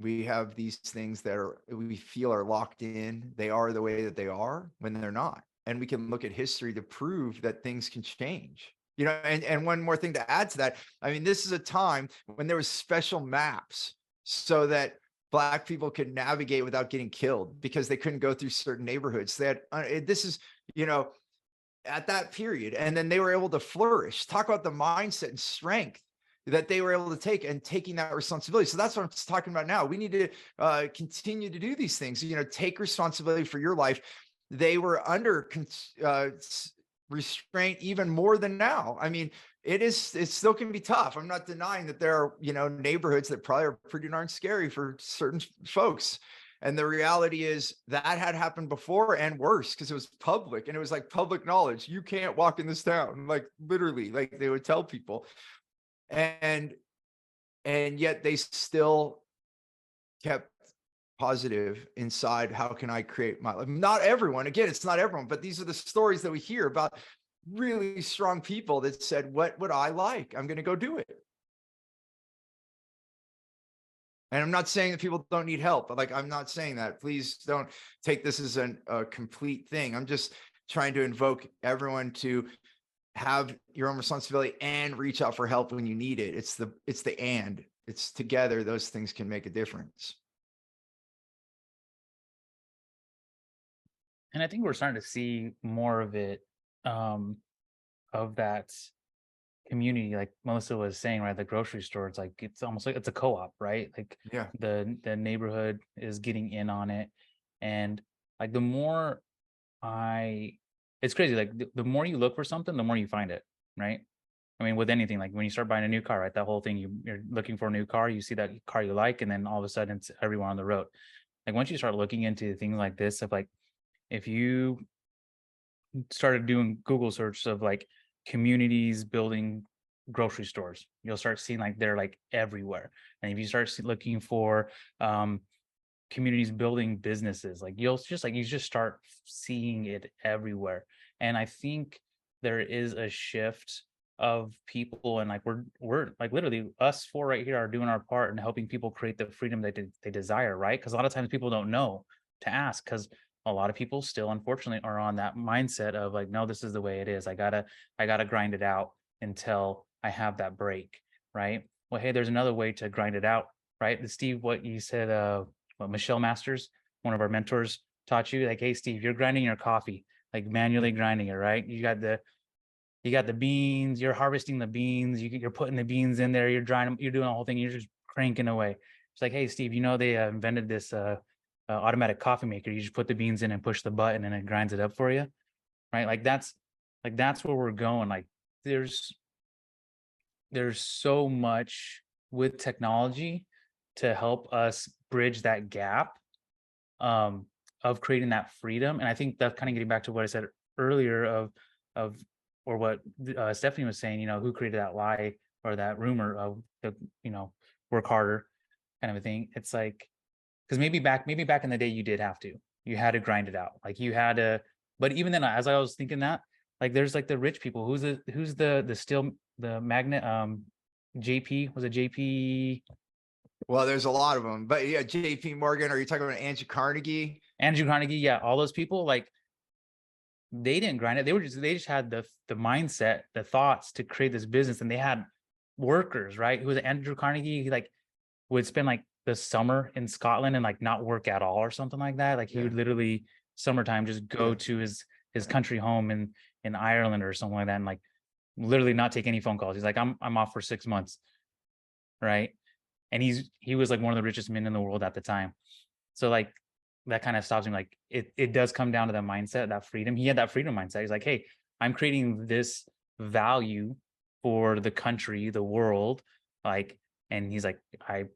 We have these things that we feel are locked in. They are the way that they are when they're not. And we can look at history to prove that things can change. You know, and one more thing to add to that, I mean, this is a time when there was special maps so that Black people could navigate without getting killed, because they couldn't go through certain neighborhoods. That this is, you know, at that period, and then they were able to flourish. Talk about the mindset and strength that they were able to take, and taking that responsibility. So that's what I'm talking about now. We need to continue to do these things. You know, take responsibility for your life. They were under restraint even more than now. I mean, it still can be tough. I'm not denying that there are, you know, neighborhoods that probably are pretty darn scary for certain folks. And the reality is that had happened before, and worse, because it was public, and it was like public knowledge. You can't walk in this town, like literally, like they would tell people. And yet they still kept positive inside. How can I create my life? Not everyone, again, it's not everyone, but these are the stories that we hear about really strong people that said, what would I like? I'm going to go do it. And I'm not saying that people don't need help, but like, I'm not saying that. Please don't take this as a complete thing. I'm just trying to invoke everyone to have your own responsibility and reach out for help when you need it. It's together. Those things can make a difference. And I think we're starting to see more of it, of that community, like Melissa was saying, right? The grocery store, it's like, it's almost like it's a co-op, right? Like, yeah, the neighborhood is getting in on it. And like, the more it's crazy. Like, the more you look for something, the more you find it, right? I mean, with anything, like when you start buying a new car, right? That whole thing, you're looking for a new car, you see that car you like, and then all of a sudden it's everywhere on the road. Like, once you start looking into things like this, of like, if you started doing Google search of like communities building grocery stores, you'll start seeing like they're like everywhere. And if you start looking for communities building businesses, like you just start seeing it everywhere. And I think there is a shift of people, and like we're like literally us four right here are doing our part in helping people create the freedom that they desire, right? Because a lot of times people don't know to ask, because a lot of people still unfortunately are on that mindset of like, no, this is the way it is. I gotta grind it out until I have that break, right? Well, hey, there's another way to grind it out, right? Steve, what you said, what Michelle Masters, one of our mentors, taught you, like, hey Steve, you're grinding your coffee, like manually grinding it, right? You got the beans, you're harvesting the beans, you're putting the beans in there, you're drying them, you're doing the whole thing, you're just cranking away. It's like, hey Steve, you know, they invented this automatic coffee maker. You just put the beans in and push the button and it grinds it up for you, right? Like that's where we're going. Like there's so much with technology to help us bridge that gap of creating that freedom. And I think that's kind of getting back to what I said earlier of or what Stephanie was saying, you know, who created that lie or that rumor of the, you know, work harder kind of a thing. It's like, because maybe back in the day you had to grind it out, like you had to. But even then, as I was thinking that, like there's like the rich people, who's the steel, the magnet, JP, was it JP? Well, there's a lot of them, but yeah, JP Morgan, are you talking about Andrew Carnegie? Yeah, all those people, like they didn't grind it. They just had the mindset, the thoughts to create this business, and they had workers, right? Who was Andrew Carnegie, he like would spend like the summer in Scotland and like not work at all or something like that. Like he would literally summertime just go to his country home in Ireland or something like that, and like literally not take any phone calls. He's like, I'm off for 6 months, right? And he was like one of the richest men in the world at the time. So like that kind of stops him. Like it does come down to the mindset, that freedom. He had that freedom mindset. He's like, hey, I'm creating this value for the country, the world, like, and he's like, I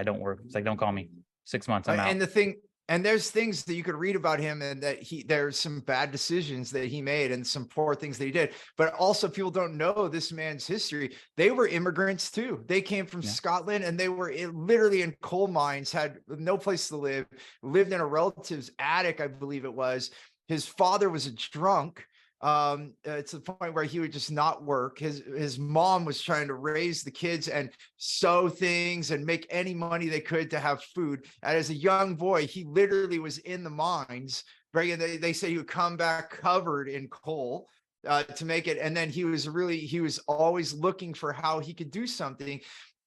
don't work. It's like, don't call me. 6 months, I'm out. And the thing, and there's things that you could read about him, and that there's some bad decisions that he made and some poor things that he did. But also, people don't know this man's history. They were immigrants too. They came from Scotland, and they were literally in coal mines, had no place to live, lived in a relative's attic, I believe it was. His father was a drunk. To the point where he would just not work. His mom was trying to raise the kids and sew things and make any money they could to have food. And as a young boy, he literally was in the mines. Right? They say he would come back covered in coal to make it. And then he was always looking for how he could do something.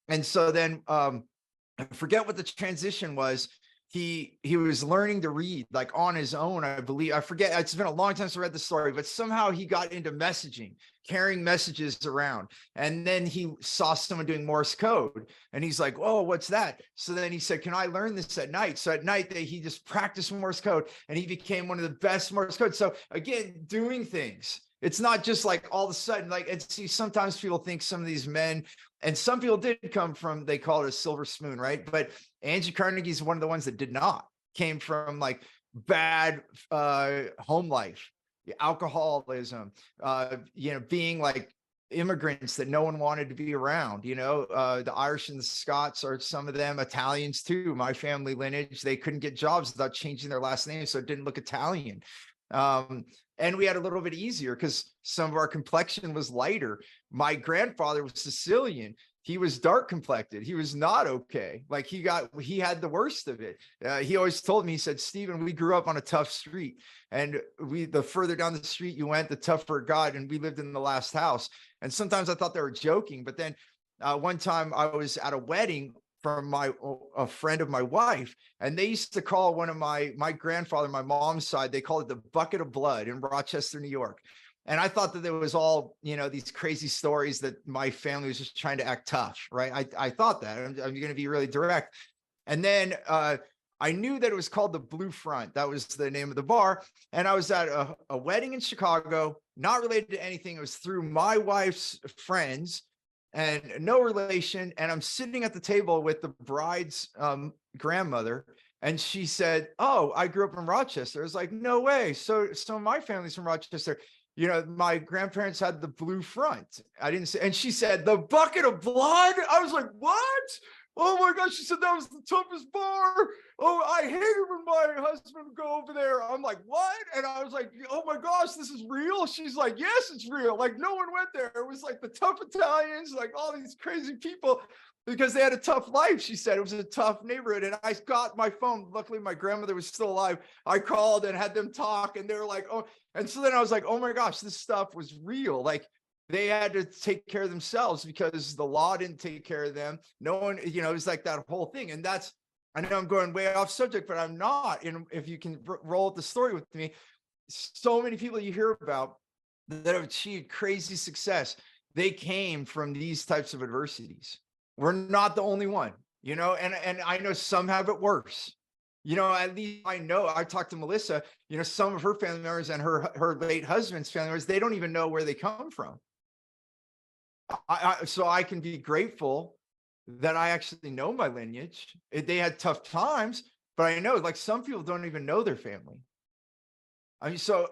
And so then I forget what the transition was. He was learning to read like on his own, I believe. I forget. It's been a long time since I read the story, but somehow he got into messaging, carrying messages around. And then he saw someone doing Morse code, and he's like, "Oh, what's that?" So then he said, "Can I learn this at night?" So at night, he just practiced Morse code, and he became one of the best Morse code. So again, doing things. It's not just like all of a sudden, like, and see, sometimes people think some of these men, and some people did come from, they call it a silver spoon, right? But Andrew Carnegie is one of the ones that did not, came from like bad home life, alcoholism, being like immigrants that no one wanted to be around. The Irish and the Scots are some of them, Italians too. My family lineage, they couldn't get jobs without changing their last name, so it didn't look Italian. And we had a little bit easier because some of our complexion was lighter. My grandfather was Sicilian. He was dark complected. He was not okay. Like he had the worst of it. He always told me, he said, "Stephen, we grew up on a tough street, and the further down the street you went, the tougher it got. And we lived in the last house." And sometimes I thought they were joking. But then one time I was at a wedding from a friend of my wife, and they used to call one of my grandfather, my mom's side, they called it the bucket of blood in Rochester, New York. And I thought that there was all, these crazy stories that my family was just trying to act tough, right? I thought that. I'm going to be really direct. And then I knew that it was called the Blue Front. That was the name of the bar. And I was at a wedding in Chicago, not related to anything. It was through my wife's friends, and no relation. And I'm sitting at the table with the bride's grandmother. And she said, "Oh, I grew up in Rochester." I was like, "No way." So my family's from Rochester. My grandparents had the Blue Front. I didn't say, and she said, "The bucket of blood." I was like, "What?" "Oh my gosh." She said, "That was the toughest bar. Oh, I hated when my husband would go over there." I'm like, "What?" And I was like, "Oh my gosh, this is real?" She's like, "Yes, it's real. Like no one went there. It was like the tough Italians, like all these crazy people, because they had a tough life." She said it was a tough neighborhood. And I got my phone. Luckily, my grandmother was still alive. I called and had them talk, and they were like, "Oh." And so then I was like, "Oh my gosh, this stuff was real." Like they had to take care of themselves because the law didn't take care of them. No one, it was like that whole thing. And I know I'm going way off subject, but I'm not. And if you can roll up the story with me, so many people you hear about that have achieved crazy success, they came from these types of adversities. We're not the only one, and I know some have it worse. At least I know, I talked to Melissa, some of her family members and her late husband's family members, they don't even know where they come from. So I can be grateful that I actually know my lineage. They had tough times, but I know, like, some people don't even know their family. So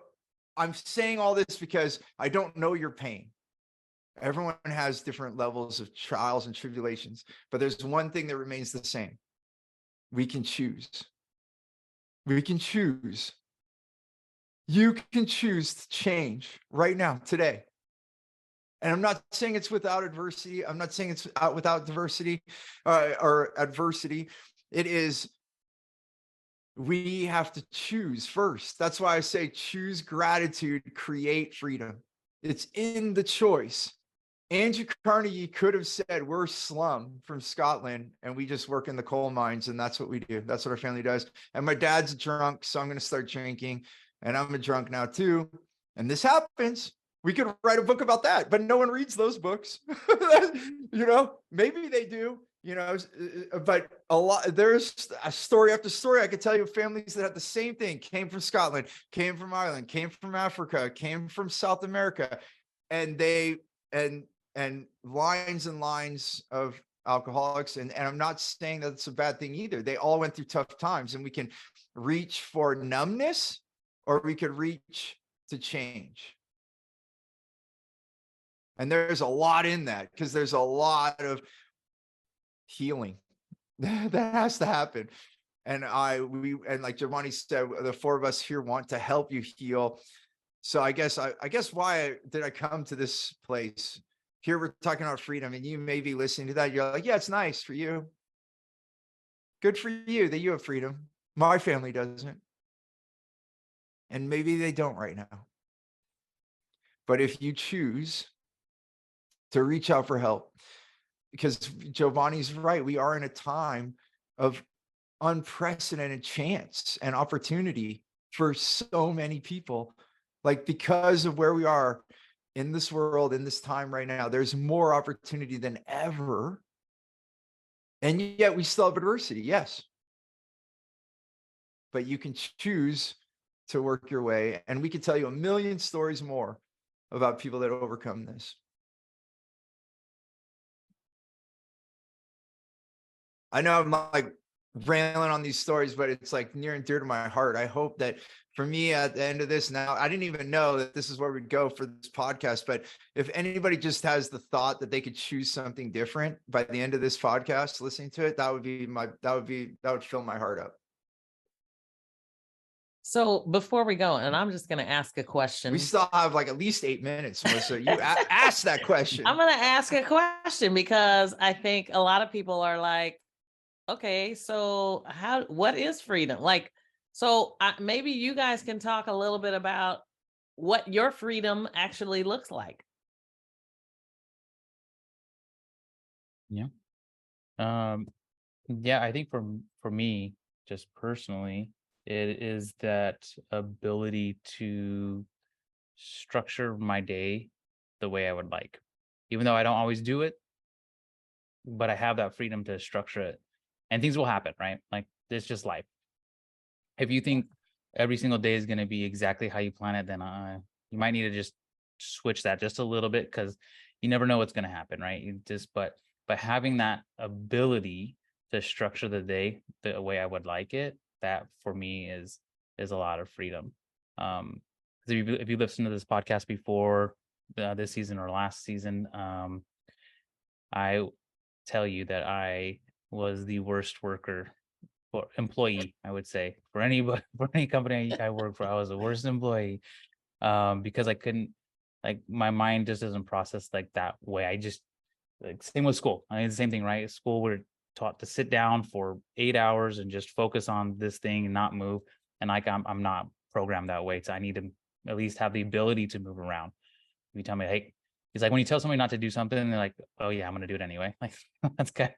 I'm saying all this because I don't know your pain. Everyone has different levels of trials and tribulations, but there's one thing that remains the same. We can choose. We can choose. You can choose to change right now, today. And I'm not saying it's without adversity. I'm not saying it's without diversity or adversity. It is, we have to choose first. That's why I say choose gratitude, create freedom. It's in the choice. Andrew Carnegie could have said, we're slum from Scotland and we just work in the coal mines, and that's what we do. That's what our family does. And my dad's a drunk, so I'm going to start drinking, and I'm a drunk now too. And this happens. We could write a book about that, but no one reads those books. Maybe they do, but there's a story after story. I could tell you families that had the same thing, came from Scotland, came from Ireland, came from Africa, came from South America, and and lines and lines of alcoholics. And I'm not saying that it's a bad thing either. They all went through tough times, and we can reach for numbness, or we could reach to change. And there's a lot in that, because there's a lot of healing that has to happen. And like Giovanni said, the four of us here want to help you heal. So I guess why did I come to this place? Here we're talking about freedom, and you may be listening to that. You're like, yeah, it's nice for you. Good for you that you have freedom. My family doesn't. And maybe they don't right now. But if you choose to reach out for help, because Giovanni's right, we are in a time of unprecedented chance and opportunity for so many people. Like, because of where we are in this world, in this time right now, there's more opportunity than ever. And yet we still have adversity, yes. But you can choose to work your way. And we could tell you a million stories more about people that overcome this. I know I'm like railing on these stories, but it's like near and dear to my heart. I hope that for me at the end of this, now I didn't even know that this is where we'd go for this podcast, but if anybody just has the thought that they could choose something different by the end of this podcast, listening to it, that would fill my heart up. So before we go, and I'm just going to ask a question. We still have like at least 8 minutes, Melissa. You ask that question. I'm going to ask a question, because I think a lot of people are like, okay, so what is freedom? Like, so maybe you guys can talk a little bit about what your freedom actually looks like. Yeah. Yeah, I think for me, just personally, it is that ability to structure my day the way I would like, even though I don't always do it, but I have that freedom to structure it, and things will happen, right? Like, it's just life. If you think every single day is going to be exactly how you plan it, then you might need to just switch that just a little bit, because you never know what's going to happen, right? But having that ability to structure the day the way I would like it, that for me is a lot of freedom. If you listened to this podcast before this season or last season, I tell you that I was the worst worker or employee, I would say, for any company I worked for. I was the worst employee, because I couldn't, like, my mind just doesn't process like that way. I just, like, same with school. I mean, the same thing, right? At school, we're taught to sit down for 8 hours and just focus on this thing and not move. And like, I'm not programmed that way. So I need to at least have the ability to move around. If you tell me, hey, it's like when you tell somebody not to do something, they're like, oh yeah, I'm going to do it anyway. Like, that's kind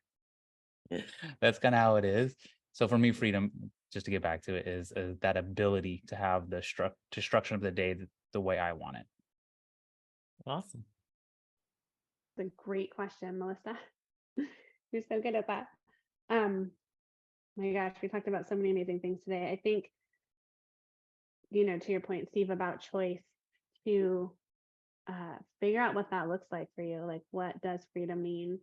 of how it is. So for me, freedom, just to get back to it, is that ability to have the structure of the day the way I want it. Awesome. It's a great question, Melissa. You're so good at that. My gosh, we talked about so many amazing things today. I think, to your point, Steve, about choice, to figure out what that looks like for you. Like, what does freedom mean?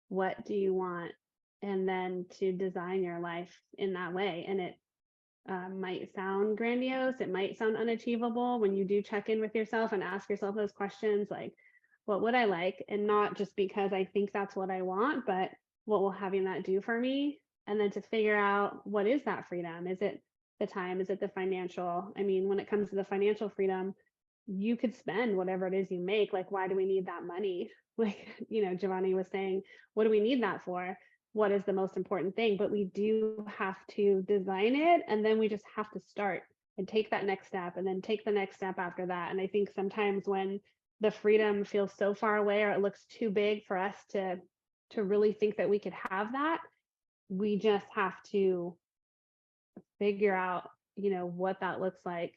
What do you want? And then to design your life in that way. And it might sound grandiose. It might sound unachievable when you do check in with yourself and ask yourself those questions, like, what would I like? And not just because I think that's what I want, but what will having that do for me? And then to figure out, what is that freedom? Is it the time? Is it the financial? I mean, when it comes to the financial freedom, you could spend whatever it is you make. Like, why do we need that money? Like, Giovanni was saying, what do we need that for? What is the most important thing? But we do have to design it, and then we just have to start and take that next step, and then take the next step after that. And I think sometimes when the freedom feels so far away, or it looks too big for us to really think that we could have that. We just have to figure out, what that looks like,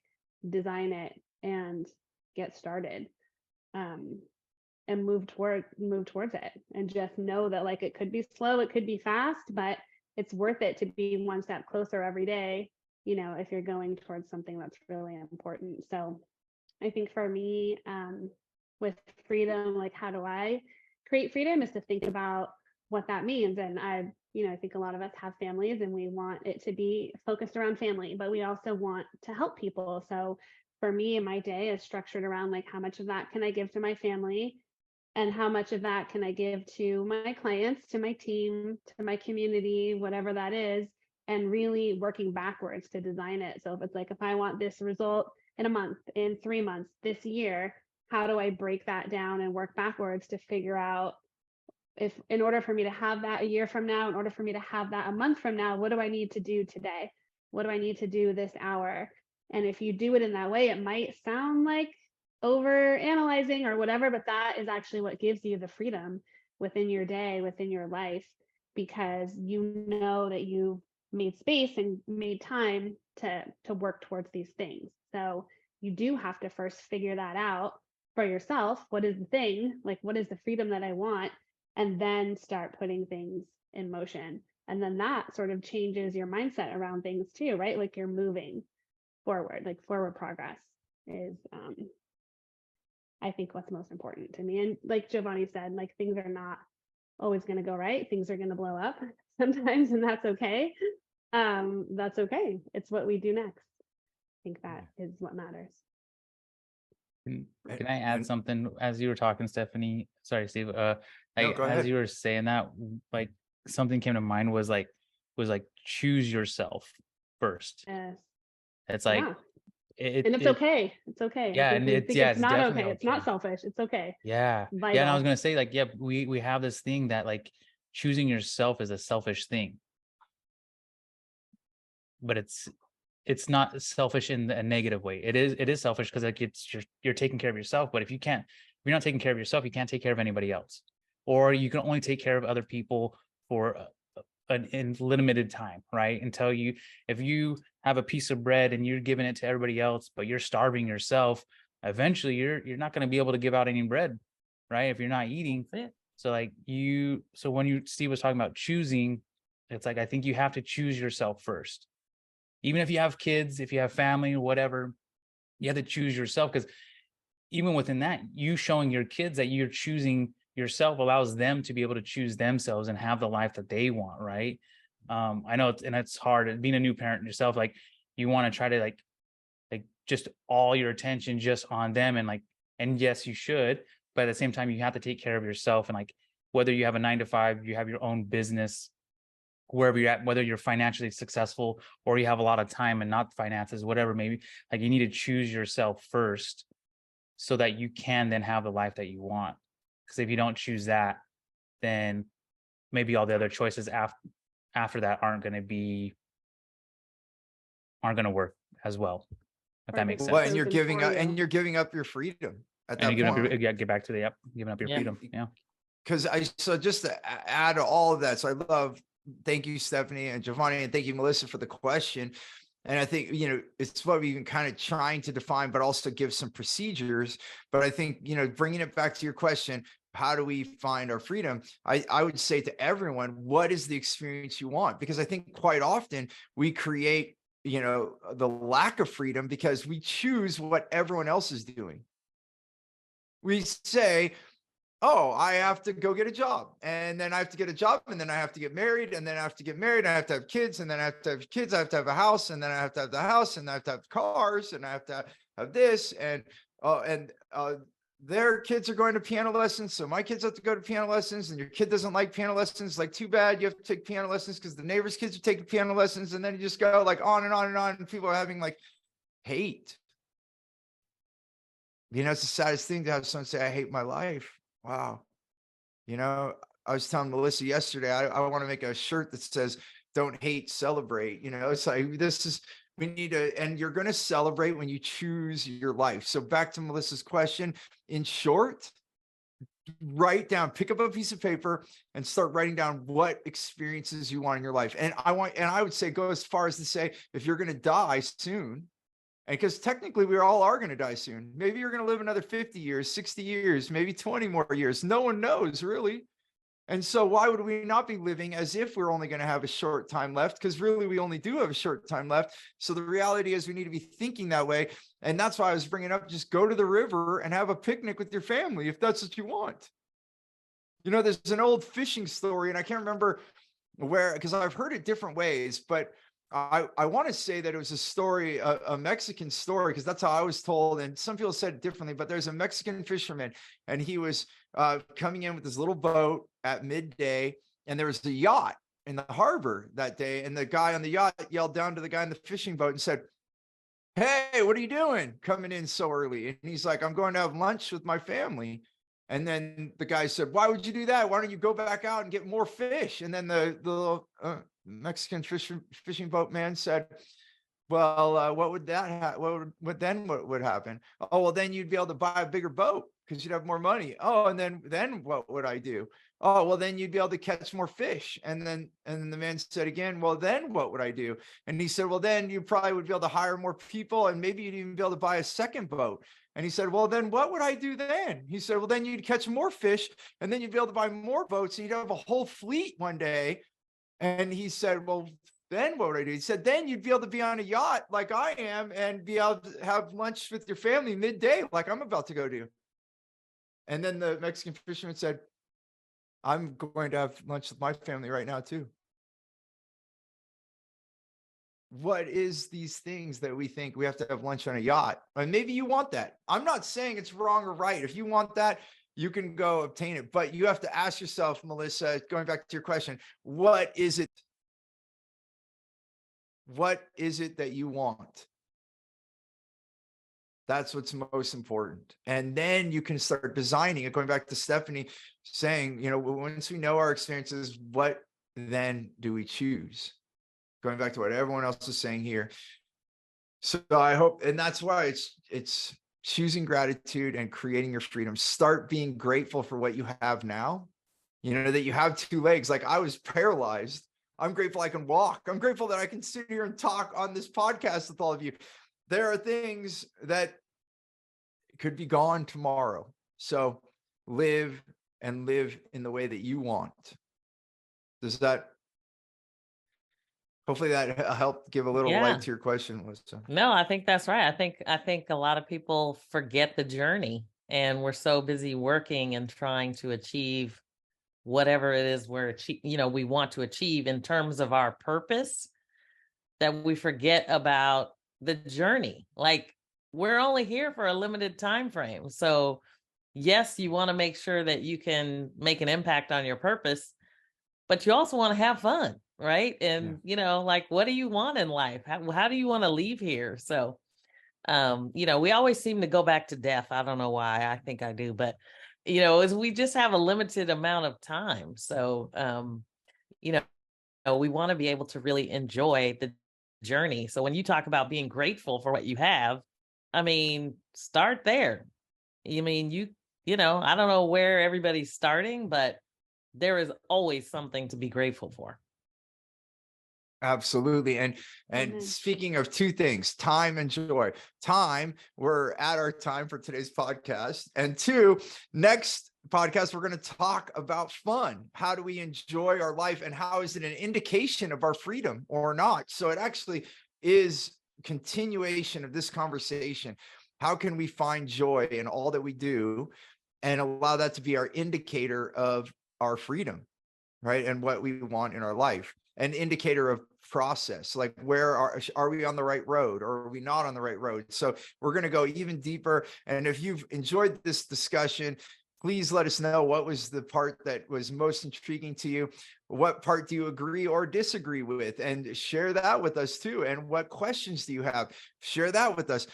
design it, and get started, and move towards it, and just know that, like, it could be slow, it could be fast, but it's worth it to be one step closer every day, if you're going towards something that's really important. So I think for me, with freedom, like, how do I create freedom, is to think about what that means. And I think a lot of us have families, and we want it to be focused around family, but we also want to help people. So for me, my day is structured around, like, how much of that can I give to my family, and how much of that can I give to my clients, to my team, to my community, whatever that is, and really working backwards to design it. So if it's like, if I want this result in a month, in 3 months, this year, how do I break that down and work backwards to figure out, if in order for me to have that a year from now, in order for me to have that a month from now, what do I need to do today? What do I need to do this hour? And if you do it in that way, it might sound like over analyzing or whatever, but that is actually what gives you the freedom within your day, within your life, because you know that you made space and made time to work towards these things. So you do have to first figure that out for yourself. What is the thing? Like, what is the freedom that I want? And then start putting things in motion. And then that sort of changes your mindset around things too, right? Like, you're moving forward, like forward progress is, I think, what's most important to me. And like Giovanni said, like, things are not always going to go right. Things are going to blow up sometimes, and that's okay. That's okay. It's what we do next. I think that is what matters. Can I add something as you were talking, Stephanie? Sorry, Steve. No, go ahead. As you were saying that, like, something came to mind was choose yourself first. Yes. It's like, yeah. And it's okay. It's okay. Yeah, and it's not definitely okay. It's not selfish. It's okay. Yeah. Vital. Yeah, and I was gonna say, like, yeah, we have this thing that, like, choosing yourself is a selfish thing, but it's not selfish in a negative way. It is selfish because, like, you're taking care of yourself. But if you're not taking care of yourself, you can't take care of anybody else, or you can only take care of other people for in limited time, right? If you have a piece of bread and you're giving it to everybody else, but you're starving yourself, eventually you're not going to be able to give out any bread, right? If you're not eating. So when Steve was talking about choosing, it's like, I think you have to choose yourself first. Even if you have kids, if you have family, whatever, you have to choose yourself, because even within that, you showing your kids that you're choosing yourself allows them to be able to choose themselves and have the life that they want, right? I know it's hard being a new parent yourself. Like, you want to try to like just all your attention just on them, and yes, you should, but at the same time, you have to take care of yourself. And, like, whether you have a 9-to-5, you have your own business, wherever you're at, whether you're financially successful or you have a lot of time and not finances, whatever, maybe, like, you need to choose yourself first so that you can then have the life that you want. Because if you don't choose that, then maybe all the other choices after that aren't going to work as well, if that makes sense. Well, and you're giving up your freedom at that point. Get back to giving up your freedom. Yeah. Because just to add to all of that, so I love, thank you, Stephanie and Giovanni, and thank you, Melissa, for the question. And I think, it's what we've been kind of trying to define, but also give some procedures. But I think, bringing it back to your question, how do we find our freedom? I would say to everyone, what is the experience you want? Because I think quite often we create, the lack of freedom because we choose what everyone else is doing. We say, oh, I have to go get a job, and then I have to get a job, and then I have to get married, and then I have to get married, I have to have kids, and then I have to have kids, I have to have a house, and then I have to have the house, and I have to have cars, and I have to have this, and their kids are going to piano lessons, so my kids have to go to piano lessons, and your kid doesn't like piano lessons, like, too bad, you have to take piano lessons because the neighbor's kids are taking piano lessons, and then you just go like on and on and on, and people are having like hate. It's the saddest thing to have someone say, I hate my life. Wow. I was telling Melissa yesterday, I want to make a shirt that says, don't hate, celebrate. It's like, We need to, and you're going to celebrate when you choose your life. So back to Melissa's question, in short, write down, pick up a piece of paper and start writing down what experiences you want in your life. And I would say, go as far as to say, if you're going to die soon, and because technically we all are going to die soon, maybe you're going to live another 50 years, 60 years, maybe 20 more years. No one knows really. And so why would we not be living as if we're only going to have a short time left? Because really, we only do have a short time left. So the reality is we need to be thinking that way. And that's why I was bringing up, just go to the river and have a picnic with your family, if that's what you want. You know, there's an old fishing story, and I can't remember where, because I've heard it different ways, but I want to say that it was a story, a Mexican story, because that's how I was told. And some people said it differently, but there's a Mexican fisherman, and he was coming in with his little boat at midday, and there was a yacht in the harbor that day. And the guy on the yacht yelled down to the guy in the fishing boat and said, "Hey, what are you doing coming in so early?" And he's like, "I'm going to have lunch with my family." And then the guy said, "Why would you do that? Why don't you go back out and get more fish?" And then the Mexican fishing boat man said, "Well, what would that what would happen? Oh, well, then you'd be able to buy a bigger boat because you'd have more money. Oh, and then what would I do? Oh, well, then you'd be able to catch more fish." And then the man said again, "Well, then what would I do?" And he said, "Well, then you probably would be able to hire more people, and maybe you'd even be able to buy a second boat." And he said, "Well, then what would I do then?" He said, "Well, then you'd catch more fish, and then you'd be able to buy more boats, and you'd have a whole fleet one day." And he said, "Well, then what would I do?" He said, "Then you'd be able to be on a yacht like I am and be able to have lunch with your family midday like I'm about to go do." And then the Mexican fisherman said, "I'm going to have lunch with my family right now too." What is these things that we think we have to have lunch on a yacht? And maybe you want that. I'm not saying it's wrong or right. If you want that, you can go obtain it. But you have to ask yourself, Melissa, going back to your question, what is it? What is it that you want? That's what's most important. And then you can start designing it. Going back to Stephanie saying, you know, once we know our experiences, what then do we choose? Going back to what everyone else is saying here. So I hope, and that's why it's choosing gratitude and creating your freedom. Start being grateful for what you have now. You know, that you have two legs. Like I was paralyzed. I'm grateful I can walk. I'm grateful that I can sit here and talk on this podcast with all of you. There are things that could be gone tomorrow. So live and live in the way that you want. Does that, hopefully that helped give a little light to your question, Melissa? No, I think that's right. I think a lot of people forget the journey, and we're so busy working and trying to achieve whatever it is we want to achieve in terms of our purpose, that we forget about the journey. Like we're only here for a limited time frame. So yes, you want to make sure that you can make an impact on your purpose, but you also want to have fun, right? And you know, like what do you want in life? How do you want to leave here? So you know, we always seem to go back to death. I don't know why. I think I do, but you know, is we just have a limited amount of time. So you know, we want to be able to really enjoy the journey. So when you talk about being grateful for what you have, I mean, start there. I mean, you know, I don't know where everybody's starting, but there is always something to be grateful for. Absolutely. And speaking of two things, time and joy. Time, we're at our time for today's podcast. And two, next podcast, we're going to talk about fun. How do we enjoy our life, and how is it an indication of our freedom or not? So it actually is continuation of this conversation. How can we find joy in all that we do and allow that to be our indicator of our freedom, right? And what we want in our life, an indicator of process, like where are we on the right road, or are we not on the right road? So we're going to go even deeper. And if you've enjoyed this discussion, please let us know what was the part that was most intriguing to you. What part do you agree or disagree with? And share that with us too. And what questions do you have? Share that with us.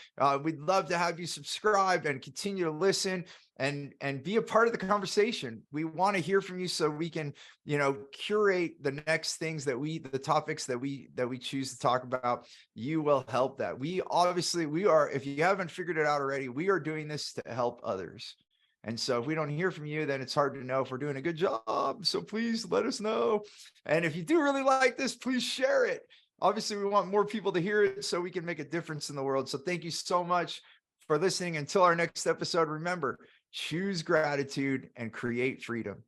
We'd love to have you subscribe and continue to listen. and be a part of the conversation. We want to hear from you so we can, curate the next things the topics that we choose to talk about. You will help that. We are, if you haven't figured it out already, we are doing this to help others. And so if we don't hear from you, then it's hard to know if we're doing a good job. So please let us know. And if you do really like this, please share it. Obviously, we want more people to hear it so we can make a difference in the world. So thank you so much for listening. Until our next episode, remember, choose gratitude and create freedom.